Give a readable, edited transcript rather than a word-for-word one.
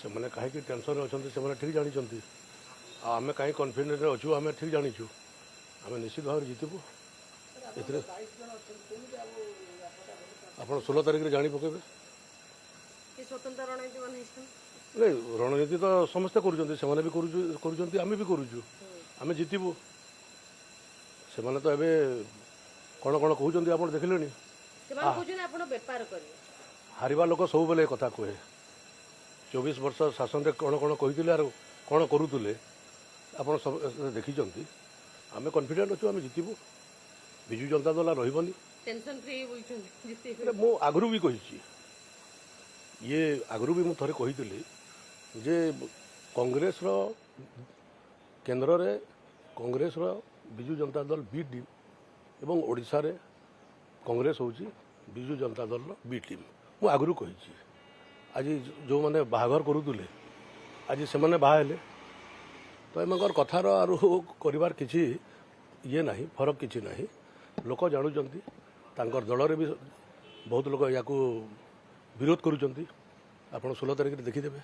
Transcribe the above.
ସେମାନେ କାହିଁକି ଟେନସନ୍ରେ ଅଛନ୍ତି ସେମାନେ ଠିକ୍ ଜାଣିଛନ୍ତି। ଆଉ ଆମେ କାହିଁ କନଫିଡେଣ୍ଟରେ ଅଛୁ ଆମେ ଠିକ୍ ଜାଣିଛୁ। ଆମେ ନିଶ୍ଚିତ ଭାବରେ ଜିତିବୁ। ଏଥିରେ ଆପଣ 16 ତାରିଖରେ ଜାଣି ପକାଇବେ। ସ୍ୱତନ୍ତ୍ର ରଣନୀତି ବନେଇଛନ୍ତି? ନାଇଁ ରଣନୀତି ତ ସମସ୍ତେ କରୁଛନ୍ତି, ସେମାନେ ବି କରୁଛନ୍ତି, ଆମେ ବି କରୁଛୁ। ଆମେ ଜିତିବୁ। ସେମାନେ ତ ଏବେ କ'ଣ କ'ଣ କହୁଛନ୍ତି ଆପଣ ଦେଖିଲେଣି। ସେମାନେ କହୁଛନ୍ତି ଆପଣ ବେପାର କରିବେ। ହାରିବା ଲୋକ ସବୁବେଳେ କଥା କୁହେ। 24 ବର୍ଷ ଶାସନରେ କ'ଣ କ'ଣ କହିଥିଲେ ଆଉ କ'ଣ କରୁଥିଲେ ଆପଣ ସବୁ ଦେଖିଛନ୍ତି। ଆମେ କନଫିଡେଣ୍ଟ ଅଛୁ, ଆମେ ଜିତିବୁ। ବିଜୁ ଜନତା ଦଳ ରହିବନି। ଟେନସନ୍ ଫ୍ରି ବସିଛନ୍ତି? ମୁଁ ଆଗରୁ ବି କହିଛି, ଇଏ ଆଗରୁ ବି ମୁଁ ଥରେ କହିଥିଲି ଯେ କଂଗ୍ରେସର କେନ୍ଦ୍ରରେ କଂଗ୍ରେସର ବିଜୁ ଜନତା ଦଳ ବି ଟିମ୍ ଏବଂ ଓଡ଼ିଶାରେ କଂଗ୍ରେସ ହେଉଛି ବିଜୁ ଜନତା ଦଳର ବି ଟିମ୍। ମୁଁ ଆଗରୁ କହିଛି। ଆଜି ଯେଉଁମାନେ ବାହାଘର କରୁଥିଲେ ଆଜି ସେମାନେ ବାହା ହେଲେ, ତ ଏମାନଙ୍କର କଥାର ଆରୁ କରିବାର କିଛି ଇଏ ନାହିଁ, ଫରକ କିଛି ନାହିଁ। ଲୋକ ଜାଣୁଛନ୍ତି, ତାଙ୍କର ଦଳରେ ବି ବହୁତ ଲୋକ ୟାକୁ ବିରୋଧ କରୁଛନ୍ତି। ଆପଣ 16 ତାରିଖରେ ଦେଖିଦେବେ।